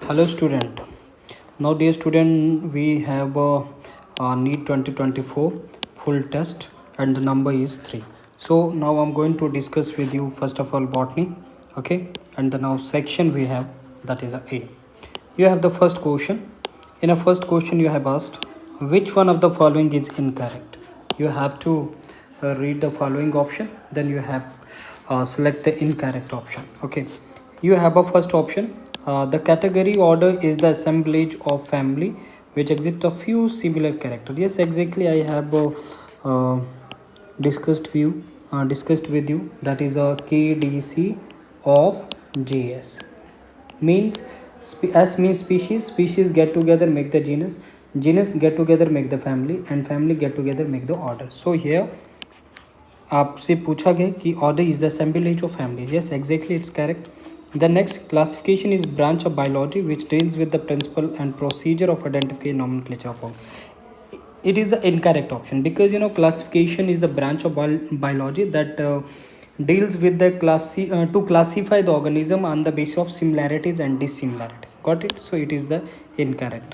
Hello student. Now dear student, we have a NEET 2024 full test and the number is 3. So now I'm going to discuss with you first of all botany, okay, and the now section we have, that is A. You have the first question. In a first question you have asked which one of the following is incorrect. You have to read the following option, then you have select the incorrect option. Okay, you have a first option. The category order is the assemblage of family which exhibit a few similar characters. Yes, exactly. I have uh, discussed with you. That is a KDC of GS. Means S means species get together make the genus get together make the family, and family get together make the order. So here आपसे पूछा गया कि order is the assemblage of families. Yes, exactly, it's correct. The next classification is branch of biology which deals with the principle and procedure of identification nomenclature of form. It is the incorrect option because classification is the branch of biology that deals with the to classify the organism on the basis of similarities and dissimilarities. Got it? So it is the incorrect.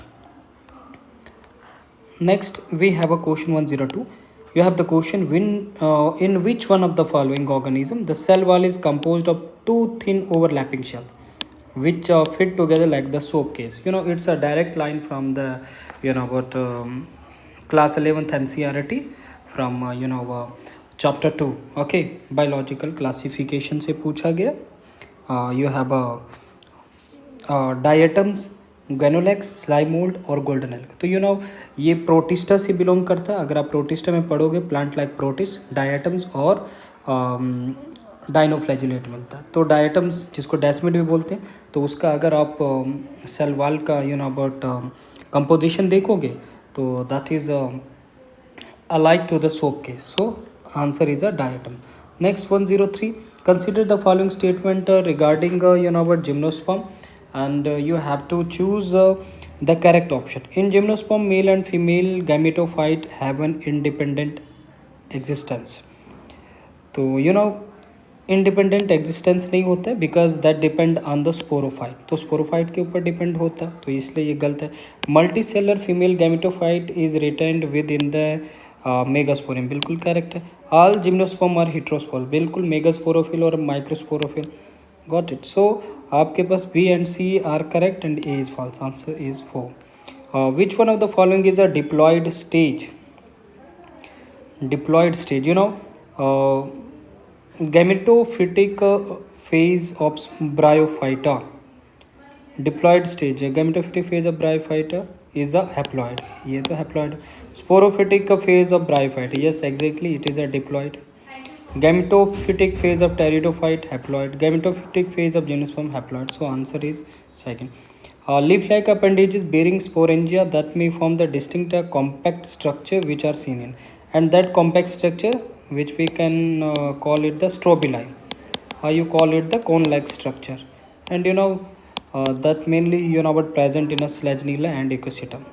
Next we have a question 102. You have the question in which one of the following organism the cell wall is composed of two thin overlapping shell which fit together like the soap case. It's a direct line from the what class 11th NCERT from chapter 2. Okay, biological classification से पूछा गया. You have a diatoms, ग्वेनोलेक्स, स्लाइमोल्ड और golden एल्ग. तो ये protista से belong करता है. अगर आप प्रोटिस्टा में पढ़ोगे प्लांट लाइक प्रोटिस्ट, डायटम्स और डाइनोफ्लैजिलेट मिलता है. तो डायटम्स जिसको डेस्मिड भी बोलते हैं, तो उसका अगर आप सेल वॉल का अबाउट कंपोजिशन देखोगे तो that is alike to the soap case. So answer is a diatom. Next 103. Consider the following statement regarding about gymnosperm, and you have to choose the correct option. In gymnosperm, male and female gametophyte have an independent existence. तो independent existence नहीं होता है because that depend on the sporophyte. तो sporophyte के ऊपर depend होता है, तो इसलिए ये गलत है. Multicellular female gametophyte is retained within the megasporangium, बिल्कुल करेक्ट है. ऑल जिम्नोस्पर्म आर हिट्रोस्पोर, बिल्कुल मेगास्पोरोफिल और माइक्रोस्पोरोफिल. Got it. सो आपके पास B and C are correct and A is false. Answer is 4. Which one of the following is a diploid stage. Diploid stage, gametophytic phase of bryophyta. Diploid stage, gametophytic phase of bryophyta is a haploid. ये तो haploid. Sporophytic phase of bryophyta, yes exactly, it is a diploid. Gametophytic phase of pteridophyte, haploid. Gametophytic phase of gymnosperm, haploid. So answer is second. Leaf-like appendages bearing sporangia that may form the distinct compact structure which are seen in, and that compact structure which we can call it the strobili, or you call it the cone-like structure, and that mainly but present in a Selaginella and ecosystem.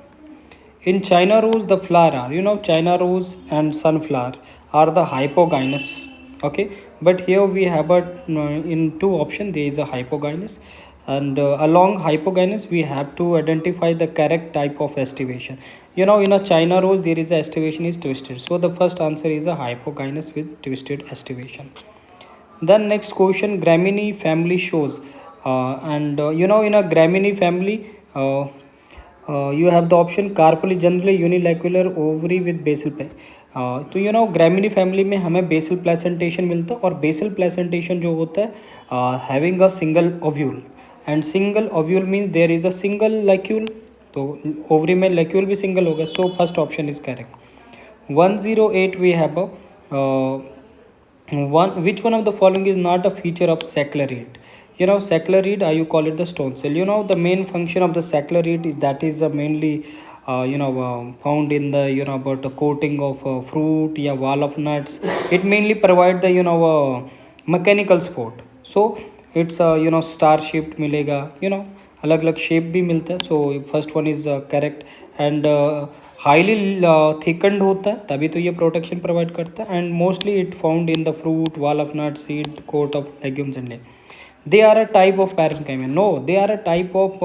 In China rose the flower are, China rose and sunflower are the hypogynous. Okay, but here we have a in two option there is a hypogynous, and along hypogynous we have to identify the correct type of estivation. In a China rose there is a estivation is twisted, so the first answer is a hypogynous with twisted estivation. Then next question, Graminy family shows, and in a Graminy family you have the option carpally generally unilocular ovary with basal तो Gramineae family में हमें basal placentation मिलता है, और basal placentation जो होता है having a single ovule, and single ovule means there is a single locule, तो ओवरी में लैक्यूल भी सिंगल होगा. So first option is correct. 108 we have which one of the following is not a feature of saccharid. Saccharid, you call it the stone cell. The main function of the saccharid is that is mainly found in the about the coating of fruit या wall of nuts. It mainly provide the mechanical support. So it's star shaped मिलेगा, अलग अलग shape भी मिलता है. So first one is correct. And highly thickened होता है तभी तो ये प्रोटेक्शन प्रोवाइड करता है, and mostly it found in the fruit, wall of nut, seed, coat of legumes and they are a type of parenchyma. No, they are a type of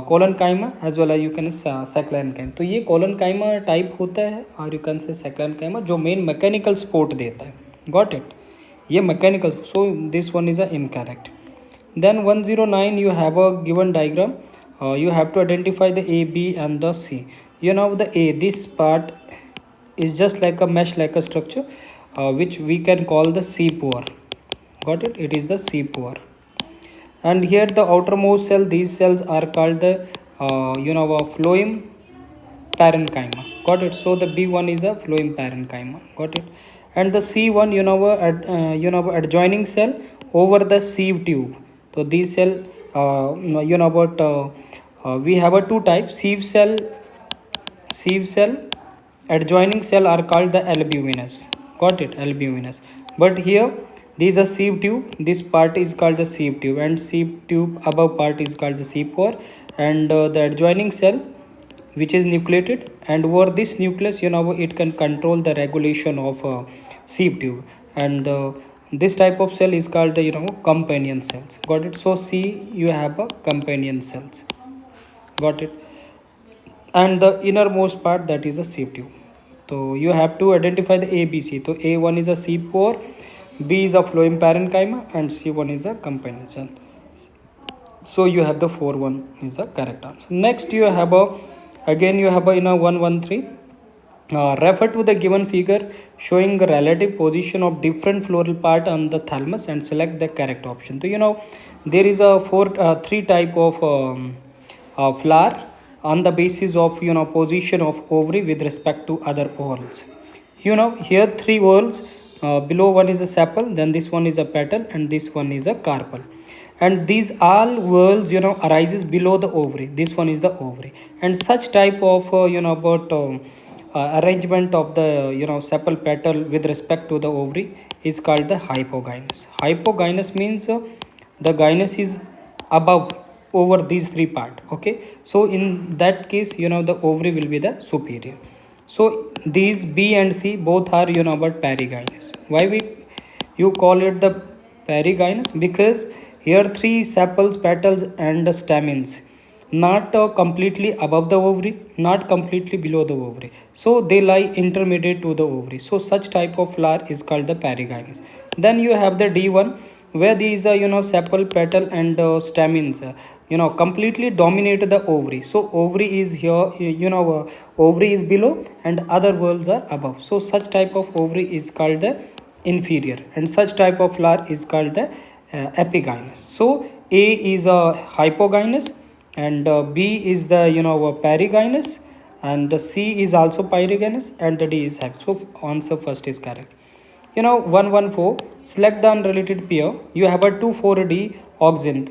collenchyma as well as you can seclenchyma. तो ये collenchyma type होता है और you can say seclenchyma जो main mechanical support देता है. Got it? ये mechanical, so this one is a incorrect. Then 109 you have a given diagram. You have to identify the A, B and the C. You know the A, this part is just like a mesh like a structure which we can call the C pore. Got it? It is the C pore. And here the outermost cell, these cells are called the phloem parenchyma. Got it? So the B1 is a phloem parenchyma. Got it? And the C1 adjoining cell over the sieve tube. So these cell we have a two types, sieve cell adjoining cell are called the albuminous. Got it? Albuminous. But here these are sieve tube, this part is called the sieve tube, and sieve tube above part is called the sieve pore, and the adjoining cell which is nucleated, and over this nucleus it can control the regulation of sieve tube, and this type of cell is called the companion cells. Got it? So C, you have a companion cells. Got it? And the innermost part, that is a sieve tube. So you have to identify the ABC. So A1 is a sieve pore, B is a phloem parenchyma, and C1 is a companion cell. So you have the 4-1 is the correct answer. Next you have a, again you have a in a 113. Refer to the given figure showing the relative position of different floral part on the thalamus and select the correct option. So there is a three type of flower on the basis of position of ovary with respect to other whorls. Here three whorls, below one is a sepal, then this one is a petal, and this one is a carpel. And these all whorls arises below the ovary. This one is the ovary, and such type of arrangement of the sepal petal with respect to the ovary is called the hypogynous. Hypogynous means the gynous is above over these three part. Okay, so in that case the ovary will be the superior. So these B and C both are perigynous. Why you call it the perigynous? Because here three sepals, petals and stamens, not completely above the ovary, not completely below the ovary, so they lie intermediate to the ovary. So such type of flower is called the perigynous. Then you have the D1, where these sepal, petal and stamens completely dominate the ovary. So ovary is here, ovary is below and other whorls are above. So such type of ovary is called the inferior, and such type of flower is called the epigynous. So A is a hypogynous, and B is the perigynous, and C is also perigynous, and the D is hypo. So answer first is correct. 114, select the unrelated pair. You have a 2,4-D oxine.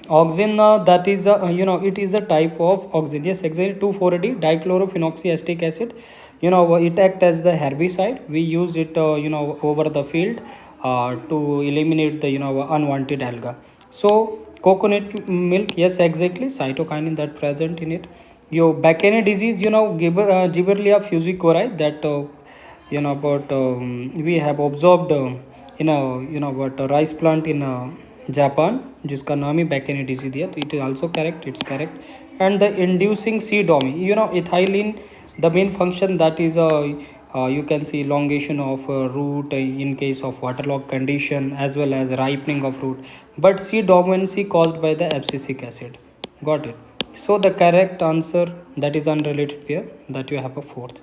Oxine, that is it is a type of oxine. Yes, exactly. 2,4-D dichlorophenoxyacetic acid. It acts as the herbicide. We use it over the field to eliminate the unwanted alga. So coconut milk, yes, exactly, cytokinin that present in it. Your Bacchane disease, Gibberella fusicori, that about we have observed in a rice plant in Japan, जिसका नाम ही Bacchane disease दिया, तो it is also correct, it's correct. And the inducing C-domi, ethylene, the main function that is you can see elongation of root in case of waterlogged condition as well as ripening of root, but C dominancy caused by the abscisic acid. Got it? So the correct answer, that is unrelated pair, that you have a fourth.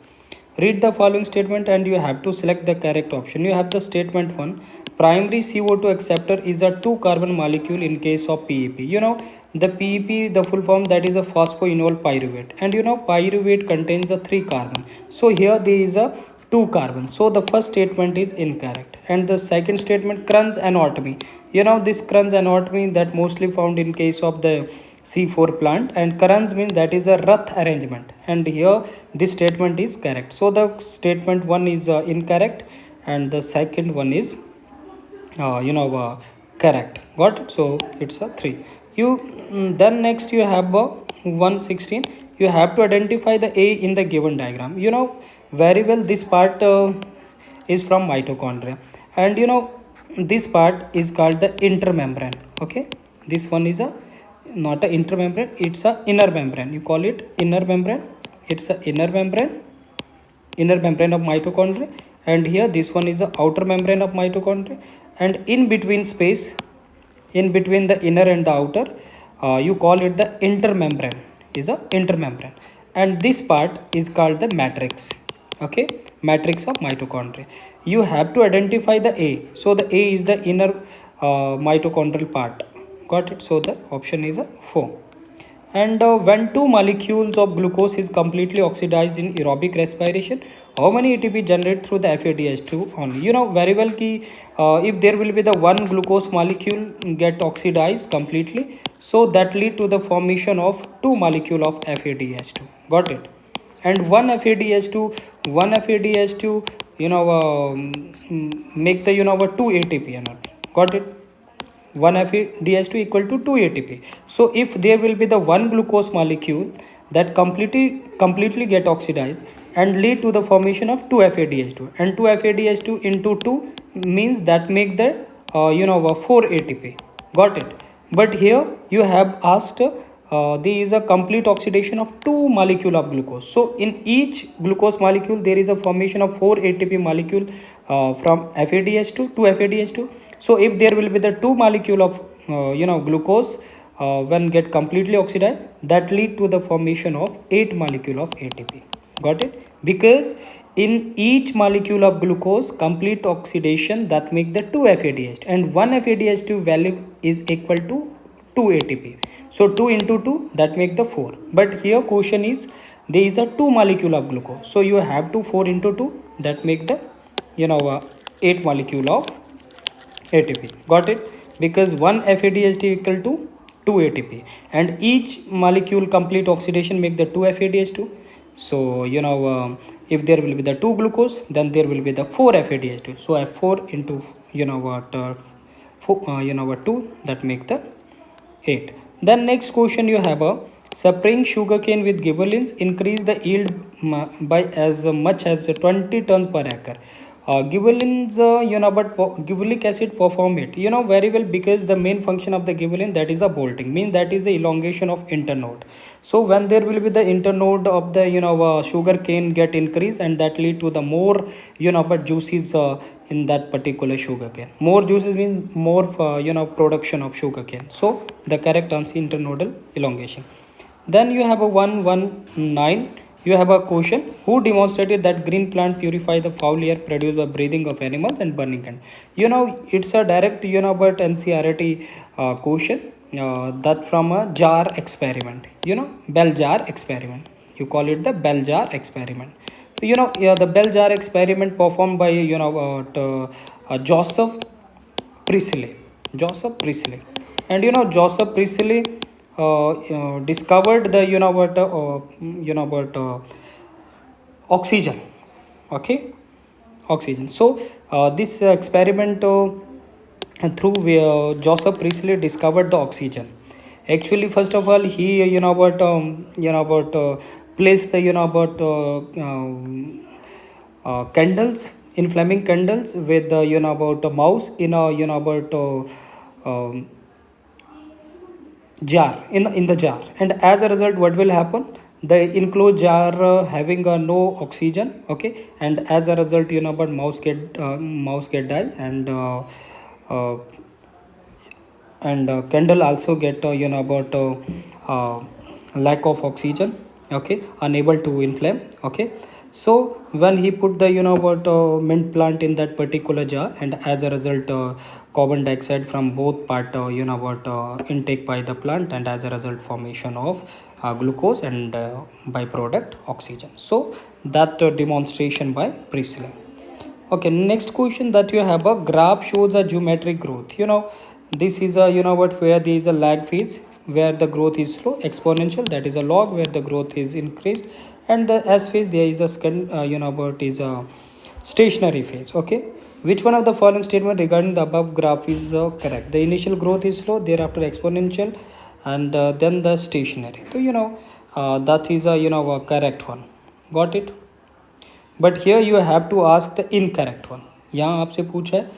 Read the following statement and you have to select the correct option. You have the statement 1, primary CO2 acceptor is a 2-carbon molecule in case of PEP. The PEP, the full form, that is a phosphoenol pyruvate, and pyruvate contains a 3 carbon. So here there is a 2 carbon. So the first statement is incorrect. And the second statement, Kranz anatomy. This Kranz anatomy that mostly found in case of the C4 plant, and Kranz means that is a Rath arrangement, and here this statement is correct. So the statement 1 is incorrect, and the second one is correct. Got it? So it's a 3. Then next you have 116. You have to identify the A in the given diagram. Very well this part is from mitochondria, and this part is called the intermembrane. Okay, this one is a not a intermembrane, it's a inner membrane. You call it inner membrane. It's a inner membrane of mitochondria, and here this one is the outer membrane of mitochondria, and in between space, in between the inner and the outer, you call it the intermembrane, is a intermembrane, and this part is called the matrix. Okay, matrix of mitochondria. You have to identify the A, so the A is the inner mitochondrial part. Got it? So the option is a 4. And when two molecules of glucose is completely oxidized in aerobic respiration, how many ATP generate through the FADH2 only? You know very well ki if there will be the one glucose molecule get oxidized completely, so that lead to the formation of two molecule of FADH2. Got it? And one FADH2, make the two ATP. Got it? 1 FADH2 equal to 2 ATP. So if there will be the one glucose molecule that completely get oxidized and lead to the formation of 2 FADH2, and 2 FADH2 into 2 means that make the 4 ATP. Got it? But here you have asked there is a complete oxidation of two molecule of glucose. So in each glucose molecule there is a formation of 4 ATP molecule from FADH2 to FADH2. So if there will be the two molecule of glucose when get completely oxidized, that lead to the formation of 8 molecule of ATP. Got it? Because in each molecule of glucose complete oxidation that make the 2 FADH2, and 1 FADH2 value is equal to 2 ATP. So 2 into 2 that make the 4. But here question is there is a 2 molecule of glucose. So you have to 4 into 2 that make the 8 molecule of ATP. Got it? Because 1 FADH2 equal to 2 ATP, and each molecule complete oxidation make the 2 FADH2. So if there will be the 2 glucose, then there will be the 4 FADH2. So F4 into 2 that make the 8. Then next question you have a spraying sugarcane with gibberellins increase the yield by as much as 20 tons per acre. Gibberellins, but gibberellic acid perform it, very well, because the main function of the gibberellin, that is the bolting, means that is the elongation of internode. So when there will be the internode of the sugar cane get increased, and that lead to the more but juices in that particular sugar cane. More juices means more production of sugar cane. So the correct answer internodal elongation. Then you have a 119. You have a question: who demonstrated that green plant purify the foul air produced by breathing of animals and burning can? It's a direct but NCERT question that from a jar experiment. Bell jar experiment. You call it the bell jar experiment. The bell jar experiment performed by Joseph Priestley. And Joseph Priestley discovered the oxygen. Okay, oxygen. So this experiment through Joseph Priestley discovered the oxygen. Actually, first of all, he placed the candles, inflaming candles with a mouse in a jar, in the jar, and as a result what will happen, the enclosed jar having no oxygen. Okay, and as a result mouse get die, and candle also get lack of oxygen. Okay, unable to inflame. Okay, so when he put the mint plant in that particular jar, and as a result carbon dioxide from both part intake by the plant, and as a result formation of glucose and byproduct oxygen. So that demonstration by Priestley. Okay, next question that you have, a graph shows a geometric growth. This is a where there is a lag phase where the growth is slow, exponential, that is a log where the growth is increased, and the S phase there is a is a stationary phase. Okay, which one of the following statement regarding the above graph is correct? The initial growth is slow, thereafter exponential, and then the stationary. So that is a correct one. Got it? But here you have to ask the incorrect one. यहाँ आपसे पूछा है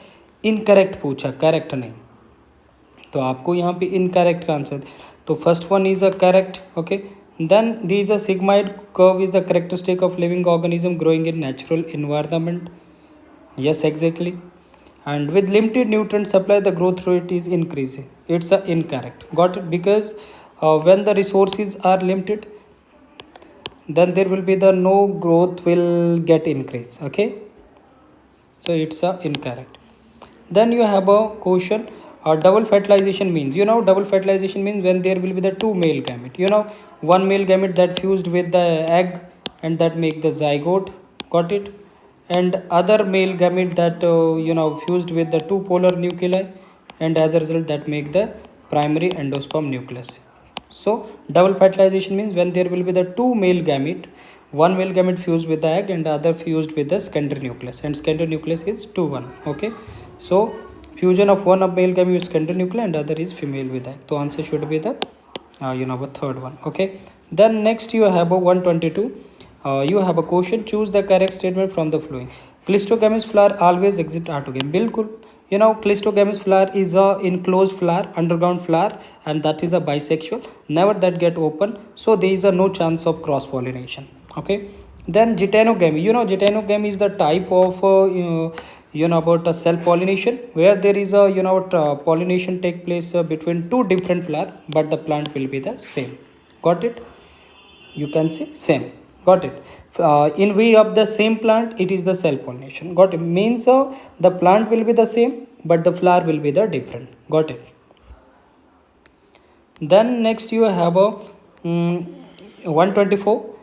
incorrect पूछा, correct नहीं, तो आपको यहाँ पे इनकरेक्ट का आंसर। तो first one is a correct, okay. Then the is a sigmoid curve is the characteristic of living organism growing in natural environment. Yes, exactly. And with limited nutrient supply, the growth rate is increasing. It's a incorrect. Got it? Because when the resources are limited, then there will be the no growth will get increase. Okay. So it's a incorrect. Then you have a question. Double fertilization means, double fertilization means when there will be the two male gamete. One male gamete that fused with the egg and that make the zygote. Got it? And other male gamete that fused with the two polar nuclei, and as a result that make the primary endosperm nucleus. So double fertilization means when there will be the two male gamete, one male gamete fused with the egg and the other fused with the secondary nucleus, and secondary nucleus is 2-1. Okay, so fusion of one of male gamete with secondary nucleus and other is female with egg. So answer should be the the third one. Okay, then next you have a 122. You have a question, choose the correct statement from the following. Clistogamous flower always exhibit autogamy. Bilkul. Clistogamous flower is a enclosed flower, underground flower, and that is a bisexual, never that get open, so there is a no chance of cross pollination. Okay, then geitonogamy. Geitonogamy is the type of about a cell pollination where there is a pollination take place between two different flower, but the plant will be the same. Got it? You can say same. Got it? In way of the same plant, it is the cell pollination. Got it? Means the plant will be the same, but the flower will be the different. Got it? Then next you have a 124.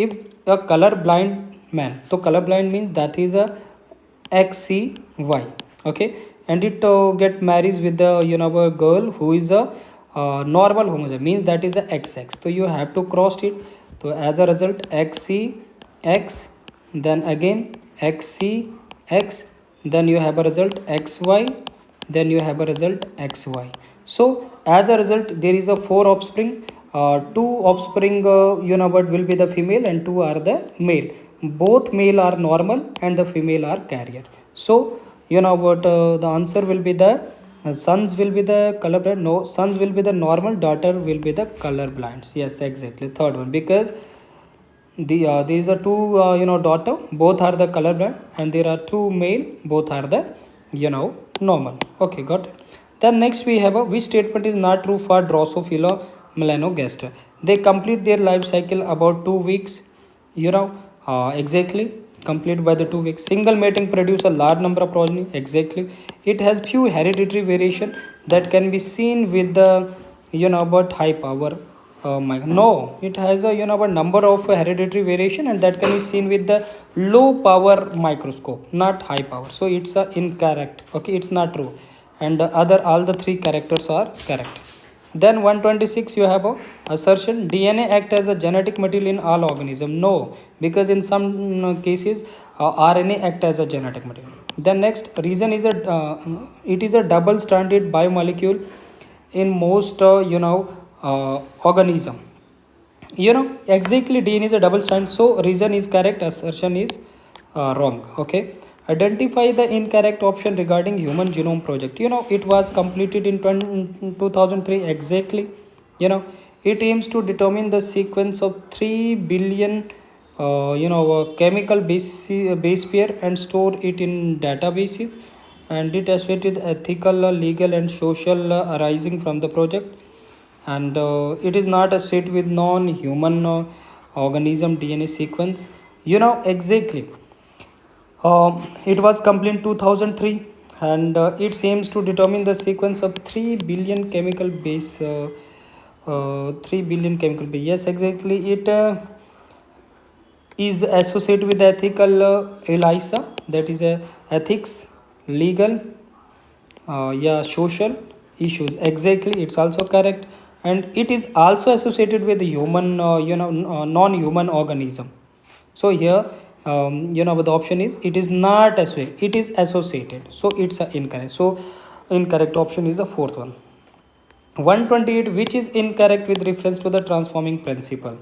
If a color blind man, so color blind means that is a XCY. Okay, and it get marries with the a girl who is a normal homozygous, means that is a XX. So you have to cross it. So as a result XCX, then again XCX, then you have a result XY, then you have a result XY. So as a result there is a 4 offspring. Two offspring will be the female and 2 are the male. Both male are normal and the female are carrier. So the answer will be the sons will be the colorblind. No, sons will be the normal, daughter will be the colorblind. Yes, exactly, third one, because there is a two daughter, both are the colorblind, and there are two male, both are the normal. Okay, got it. Then next we have a which statement is not true for Drosophila melanogaster. They complete their life cycle about 2 weeks. Exactly, complete by the 2 weeks. Single mating produce a large number of progeny. Exactly, it has few hereditary variation that can be seen with the but high power. No, it has a a number of hereditary variation and that can be seen with the low power microscope, not high power. So it's incorrect. Okay, it's not true, and all the three characters are correct. Then 126 you have a assertion DNA act as a genetic material in all organisms. No, because in some cases RNA act as a genetic material. Then next reason is it is a double stranded biomolecule in most organism. Exactly, DNA is a double strand, so reason is correct, assertion is wrong. Okay, identify the incorrect option regarding human genome project. It was completed in 2003. Exactly, it aims to determine the sequence of 3 billion chemical base pair and store it in databases, and it associated ethical, legal and social arising from the project, and it is not associated with non-human organism DNA sequence. Exactly, it was completed in 2003, and it aims to determine the sequence of 3 billion chemical base 3 billion chemical base. Yes, exactly, it is associated with ethical ELISA, that is ethics, legal, social issues. Exactly, it's also correct, and it is also associated with human non-human organism. So here the option is it is not associated, it is associated, so it's incorrect. So incorrect option is the fourth one. 128 which is incorrect with reference to the transforming principle.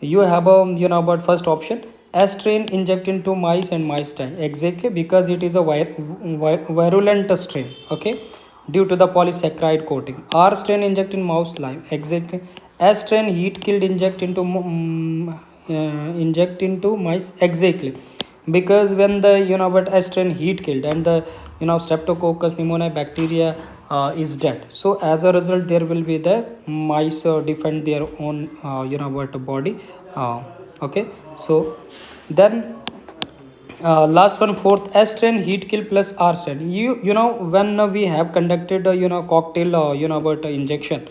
You have about first option, A strain inject into mice and mice die? Exactly, because it is a virulent strain, okay, due to the polysaccharide coating. R strain inject in mouse live? Exactly. S strain heat killed inject into mice? Exactly, because when the but S strain heat killed and the streptococcus pneumoniae bacteria is dead, so as a result there will be the mice defend their own body, okay. So then last one, fourth, S strain heat kill plus R strain. When we have conducted cocktail about injection,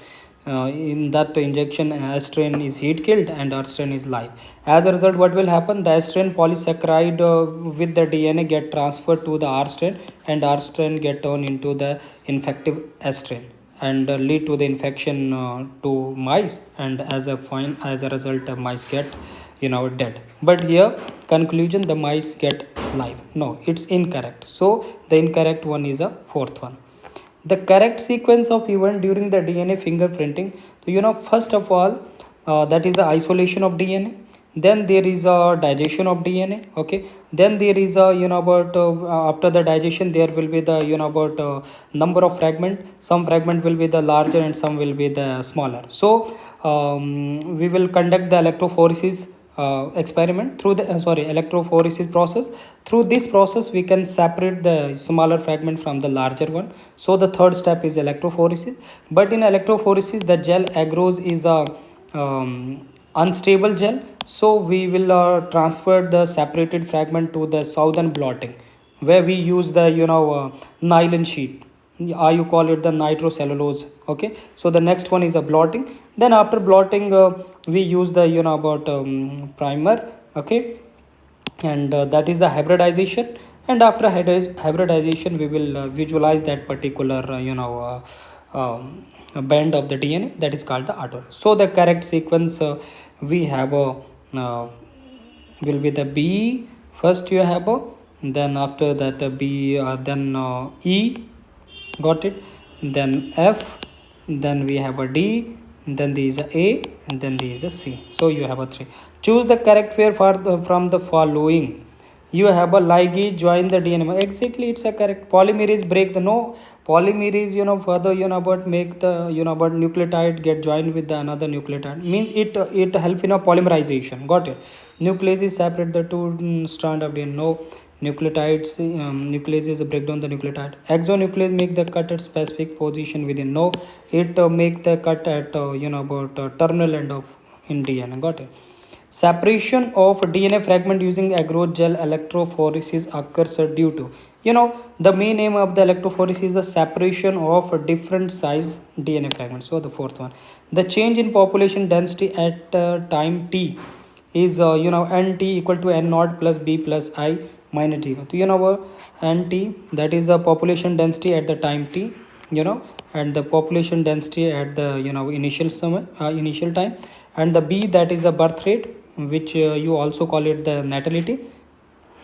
in that injection S strain is heat killed and R strain is live. As a result, what will happen? The S strain polysaccharide with the DNA get transferred to the R strain, and R strain get turned into the infective S strain and lead to the infection to mice, and as a result mice get dead. But here conclusion, the mice get live? No, it's incorrect. So the incorrect one is a fourth one. The correct sequence of event during the DNA fingerprinting. So first of all, that is the isolation of DNA. Then there is a digestion of DNA, okay. Then there is a about after the digestion there will be the about number of fragment. Some fragment will be the larger and some will be the smaller. So we will conduct the electrophoresis experiment through the electrophoresis process. Through this process we can separate the smaller fragment from the larger one. So the third step is electrophoresis. But in electrophoresis the gel agarose is a unstable gel, so we will transfer the separated fragment to the southern blotting, where we use the nylon sheet, you call it the nitrocellulose, okay. So the next one is a blotting. Then after blotting we use the about primer, okay, and that is the hybridization. And after hybridization we will visualize that particular band of the DNA, that is called the auto. So the correct sequence we have a will be the B. First you have a, then after that B, then E, got it, then F, then we have a D, then there is a and then there is a C. So you have a 3. Choose the correct pair from the following. You have a ligase join the DNA. Exactly, it's a correct. Polymerase break the, no, polymerase further about make the about nucleotide get joined with the another nucleotide, means it help in a polymerization, got it. Nucleases separate the two strand of DNA. No, nucleotides nucleases break down the nucleotide. Exonuclease make the cut at specific position within. No, it make the cut at about terminal end of in DNA, got it. Separation of DNA fragment using agarose gel electrophoresis occurs due to, the main aim of the electrophoresis is the separation of different size DNA fragments. So the fourth one, the change in population density at time t is nt equal to n naught plus b plus I minus 0. So nt, that is the population density at the time t, and the population density at the initial time, and the b, that is the birth rate, which you also call it the natality,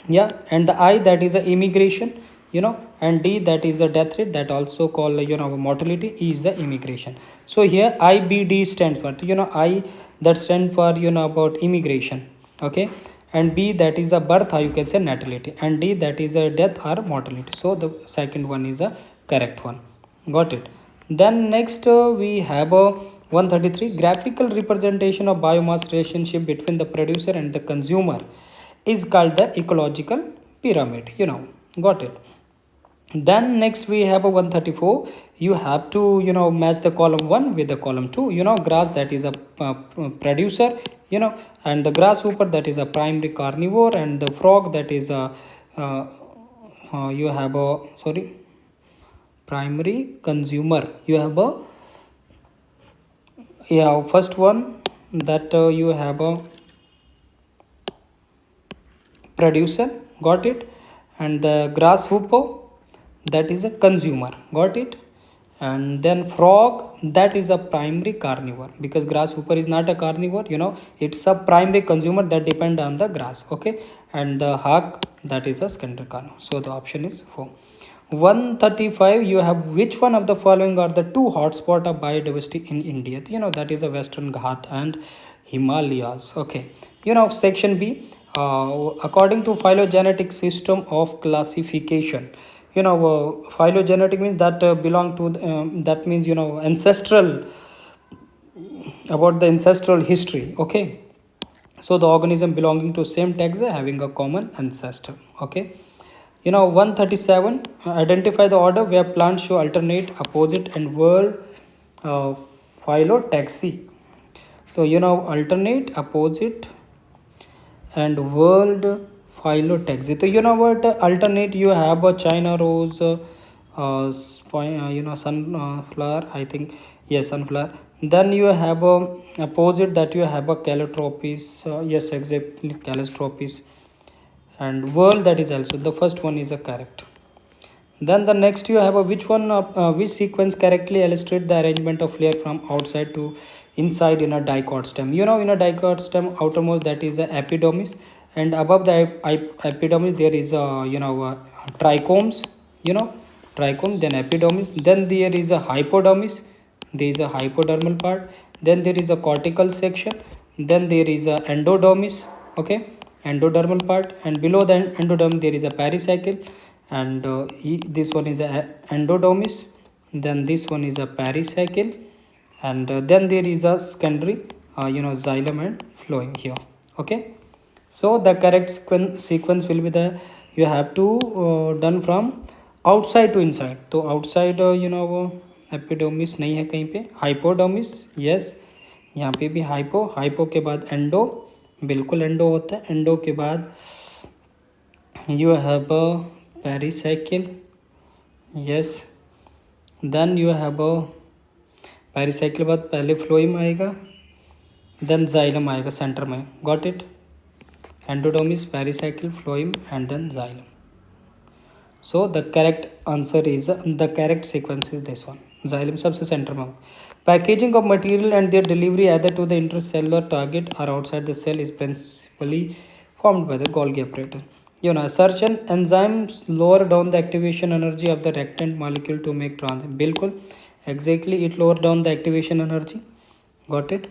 yeah, and the I, that is the immigration, and D, that is the death rate, that also called mortality. E is the immigration. So here IBD stands for I, that stands for about immigration, okay, and B, that is a birth, or you can say natality, and D, that is a death or mortality. So the second one is a correct one, got it. Then next we have a 133, graphical representation of biomass relationship between the producer and the consumer is called the ecological pyramid, got it. Then next we have a 134, you have to match the column 1 with the column 2. Grass, that is a producer, and the grasshopper, that is a primary carnivore, and the frog, that is a you have a primary consumer. You have a first one, that you have a producer, got it, and the grasshopper, that is a consumer, got it. And then frog, that is a primary carnivore, because grasshopper is not a carnivore, it's a primary consumer that depend on the grass, okay. And the hawk, that is a secondary carnivore. So the option is 4. 135, you have which one of the following are the two hotspot of biodiversity in India? That is the Western Ghat and Himalayas, okay. Section B, According to phylogenetic system of classification, phylogenetic means that belong to that means ancestral, about the ancestral history. Okay, so the organism belonging to same taxa having a common ancestor. Okay, 137, identify the order where plants show alternate, opposite and world phyllotaxy. So alternate, opposite and world phyllotaxy. So what alternate, you have a China rose, sunflower, I think. Yes, sunflower. Then you have a opposite, that you have a calotropis. Yes, exactly, calotropis. And world, that is also the first one is a correct. Then the next you have a which sequence correctly illustrate the arrangement of layer from outside to inside in a dicot stem. In a dicot stem, outermost, that is a epidermis, and above the epidermis there is a trichomes. Trichome, then epidermis, then there is a hypodermis, there is a hypodermal part, then there is a cortical section, then there is a endodermis. Okay, endodermal part, and below the endoderm there is a pericycle, and this one is a endodermis, then this one is a pericycle, and then there is a secondary xylem and phloem here. Okay, so the correct sequence will be the, you have to done from outside to inside. तो outside एपिडोमिस नहीं है कहीं पे, हाइपोडोमिस, yes, यहाँ पे भी hypo के बाद एंडो, बिल्कुल एंडो होता है, एंडो के बाद you have a pericycle, yes, then you have a pericycle के बाद पहले फ्लोइम आएगा, देन जाइलम आएगा सेंटर में. Got it? Endodermis, pericycle, phloem and then xylem. So the correct answer is, the correct sequence is this one. Xylem सबसे centre में. Packaging of material and their delivery either to the intercellular target or outside the cell is principally formed by the Golgi apparatus. Assertion, enzymes lower down the activation energy of the reactant molecule to make transit. बिल्कुल exactly, it lower down the activation energy. Got it?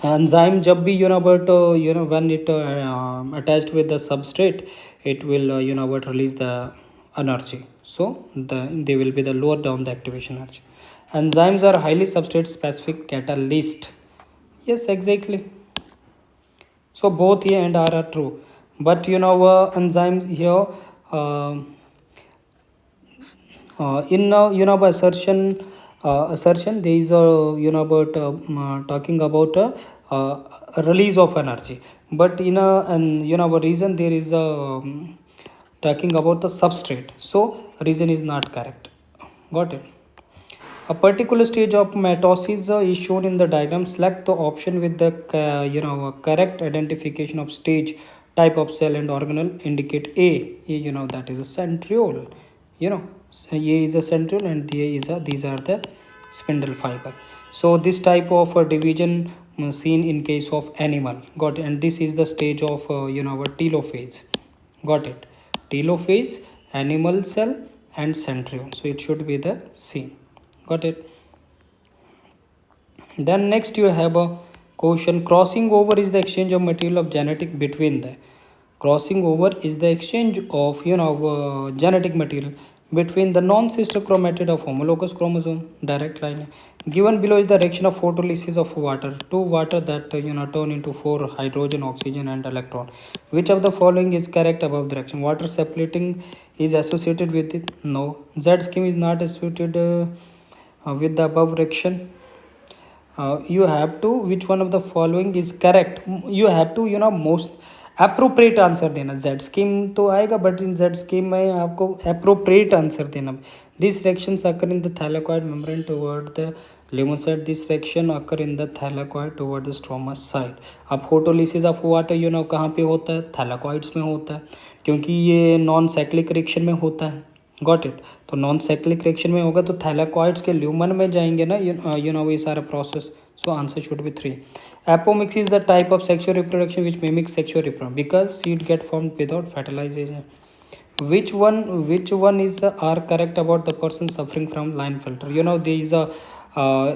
Enzyme जब भी when it attached with the substrate, it will release the energy, so they will be the lower down the activation energy. Enzymes are highly substrate specific catalyst. Yes, exactly. So both A and R are true, but enzymes here in assertion there is about talking about a release of energy, but in a reason there is a talking about the substrate, so reason is not correct. Got it? A particular stage of mitosis is shown in the diagram. Select the option with the correct identification of stage, type of cell and organelle. Indicate A. That is a centriole. A is a centriole and these are the spindle fiber. So this type of division seen in case of animal. Got it? And this is the stage of telophase. Got it? Telophase, animal cell and centriole. So it should be the C. Got it? Then next you have a question. Crossing over is the exchange of material of genetic between the. Crossing over is the exchange of genetic material between the non-sister chromatid of homologous chromosome. Direct line. Given below is the reaction of photolysis of water. Two water that turn into 4 hydrogen, oxygen and electron. Which of the following is correct above the reaction? Water separating is associated with it? No. Z scheme is not associated with the above reaction. You have to, which one of the following is correct? You have to most appropriate answer देना. Z scheme तो आएगा, but in Z scheme में आपको appropriate answer देना. These reactions occur in the thylakoid membrane toward the lumocyte. This reaction occur in the thylakoid toward the stroma side. अब photolysis of water कहाँ पे होता है? थैलाकॉइड्स में होता है, क्योंकि ये नॉन साइक्लिक रिएक्शन में होता है. Got it? तो नॉन साइक्लिक रिएक्शन में होगा तो थैलाकॉइड्स के ल्यूमन में जाएंगे ना ये सारा process. So answer should be 3. Apomix is the type of sexual reproduction which mimics sexual reproduction because seed get formed without fertilization. Which one is are correct about the person suffering from Klinefelter? There is a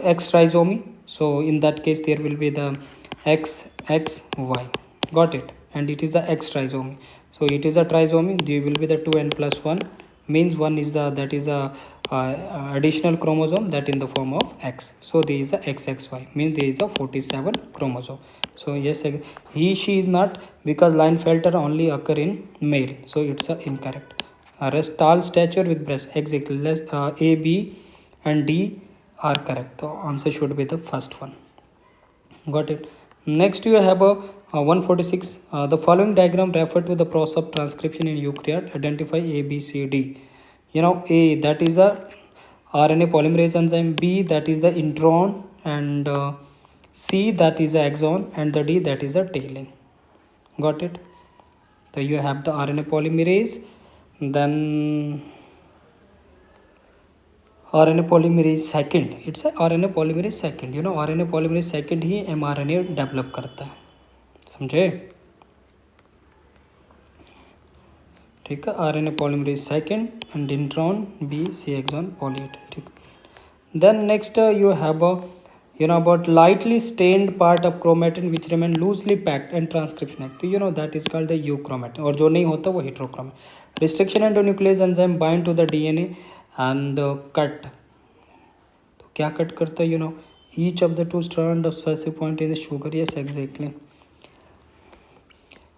X trisomy, so in that case there will be the XXY. Got it? and it is the X trisomy. So it is a trisomy. There will be the 2n plus 1, means 1 is the, that is a additional chromosome that in the form of X. So there is a XXY, means there is a 47 chromosome. So yes, he, she is not, because Klinefelter only occur in male. So it's incorrect. Rest tall stature with breast, exactly. Less A, B and D are correct. The answer should be the first one. Got it. Next you have a 146. The following diagram refer to the process of transcription in eukaryote. Identify A, B, C, D. You know, A, that is a RNA polymerase enzyme. B, that is the intron, and C, that is a exon, and the D, that is a tailing. Got it. So you have the RNA polymerase, then RNA polymerase second. It's a RNA polymerase second. You know, RNA polymerase second he mRNA develop करता है, समझे? ठीक है, RNA polymerase second and intron B, C exon poly 8. ठीक. Then next you have a, you know, about lightly stained part of chromatin which remain loosely packed and transcription active. You know, that is called the euchromatin. और जो नहीं होता वो heterochromatin. Restriction endonuclease enzyme bind to the DNA and cut. तो क्या cut करता है? You know, each of the two strand of specific point in the sugar. Yes, exactly.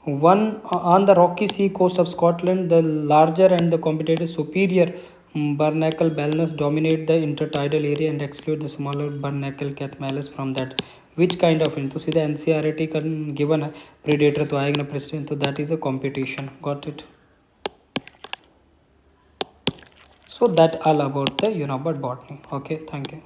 One on the rocky sea coast of Scotland, the larger and the competitive superior barnacle balance dominate the intertidal area and exclude the smaller barnacle catmalus from that. Which kind of in? तो सीधा NCERT का given है, predator तो आएगा ना president, तो that is a competition. Got it? So that all about the, you know, about botany. Okay, thank you.